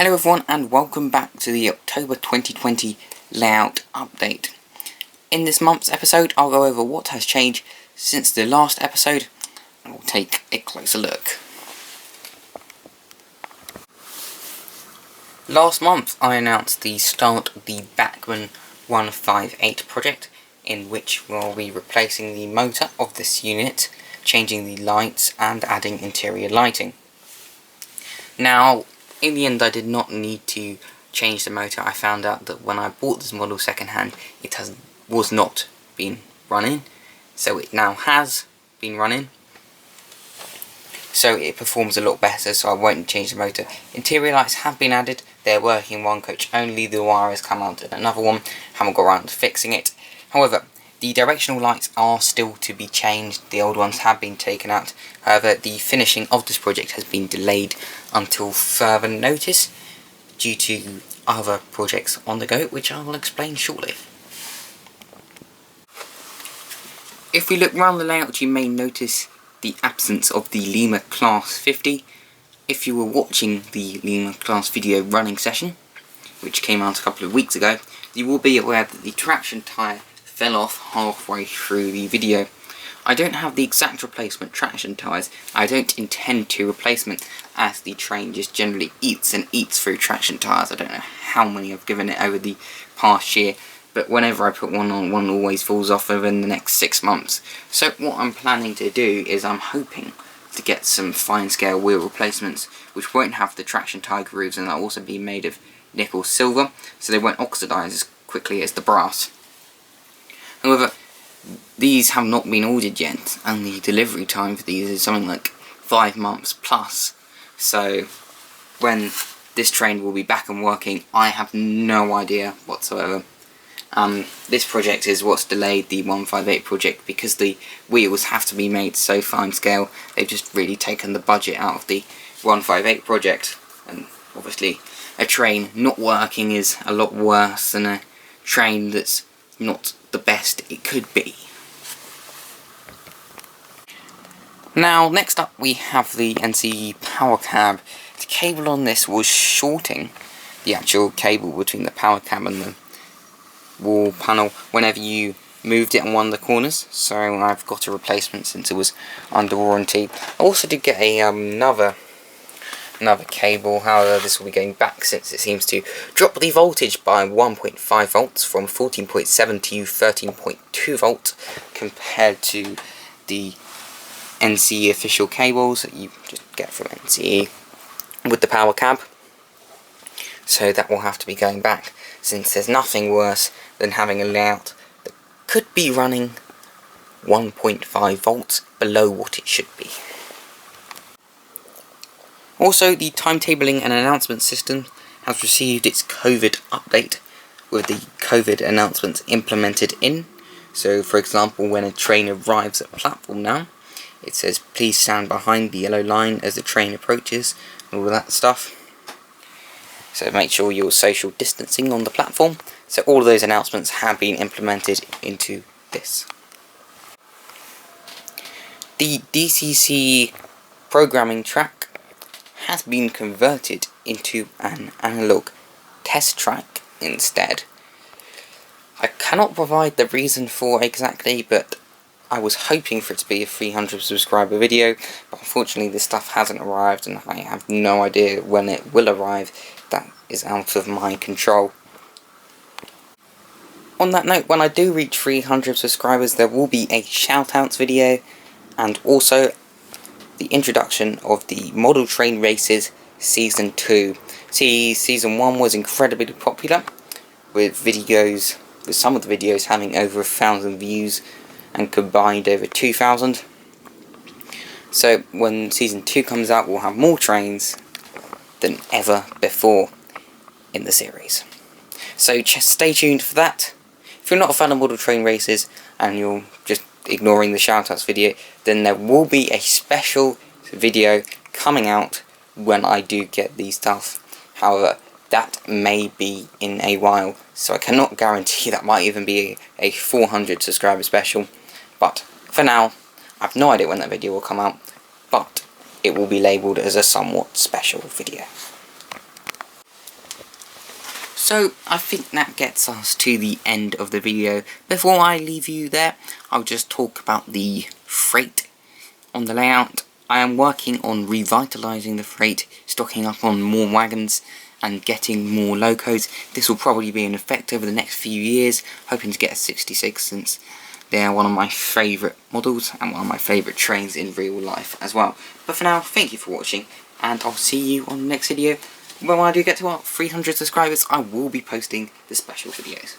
Hello everyone and welcome back to the October 2020 layout update. In this month's episode I'll go over what has changed since the last episode and we'll take a closer look. Last month I announced the start of the Bachmann 158 project, in which we'll be replacing the motor of this unit, changing the lights and adding interior lighting. Now, in the end I did not need to change the motor. I found out that when I bought this model secondhand it was not been running, so it now has been running. So it performs a lot better, so I won't change the motor. Interior lights have been added, they're working one coach only, the wire has come out in another one, haven't got around to fixing it. However, the directional lights are still to be changed, the old ones have been taken out. However, the finishing of this project has been delayed until further notice due to other projects on the go, which I will explain shortly. If we look around the layout, you may notice the absence of the Lima Class 50. If you were watching the Lima Class video running session, which came out a couple of weeks ago, you will be aware that the traction tyre fell off halfway through the video. I don't have the exact replacement traction tyres. I don't intend to replace them, as the train just generally eats through traction tyres. I don't know how many I've given it over the past year, but whenever I put one on, one always falls off within the next 6 months. So what I'm planning to do is I'm hoping to get some fine scale wheel replacements which won't have the traction tyre grooves, and they'll also be made of nickel silver, so they won't oxidise as quickly as the brass. However, these have not been ordered yet, and the delivery time for these is something like 5 months plus. So when this train will be back and working, I have no idea whatsoever. This project is what's delayed the 158 project, because the wheels have to be made so fine scale. They've just really taken the budget out of the 158 project, and obviously a train not working is a lot worse than a train that's not the best it could be. Now, next up we have the NC power cab. The cable on this was shorting the actual cable between the power cab and the wall panel whenever you moved it on one of the corners, so I've got a replacement since it was under warranty. I also did get another cable, however this will be going back since it seems to drop the voltage by 1.5 volts from 14.7 to 13.2 volts compared to the NCE official cables that you just get from NCE with the power cab. So that will have to be going back, since there's nothing worse than having a layout that could be running 1.5 volts below what it should be. Also, the timetabling and announcement system has received its COVID update, with the COVID announcements implemented in. So, for example, when a train arrives at platform now, it says please stand behind the yellow line as the train approaches, and all that stuff. So make sure you're social distancing on the platform. So all of those announcements have been implemented into this. The DCC programming track has been converted into an analog test track instead. I cannot provide the reason for exactly, but I was hoping for it to be a 300 subscriber video, but unfortunately this stuff hasn't arrived and I have no idea when it will arrive. That is out of my control. On that note, when I do reach 300 subscribers there will be a shoutouts video, and also the introduction of the Model Train Races Season 2. See, Season 1 was incredibly popular, with some of the videos having over 1,000 views and combined over 2,000. So when Season 2 comes out we'll have more trains than ever before in the series. So just stay tuned for that. If you're not a fan of Model Train Races and you're just ignoring the shoutouts video, then there will be a special video coming out when I do get these stuff. However, that may be in a while, so I cannot guarantee that might even be a 400 subscriber special. But for now, I have no idea when that video will come out, but it will be labelled as a somewhat special video. So I think that gets us to the end of the video. Before I leave you there, I'll just talk about the freight on the layout. I am working on revitalising the freight, stocking up on more wagons and getting more locos. This will probably be in effect over the next few years, hoping to get a 66 since they are one of my favourite models and one of my favourite trains in real life as well. But for now, thank you for watching, and I'll see you on the next video. When I do get to our 300 subscribers, I will be posting the special videos.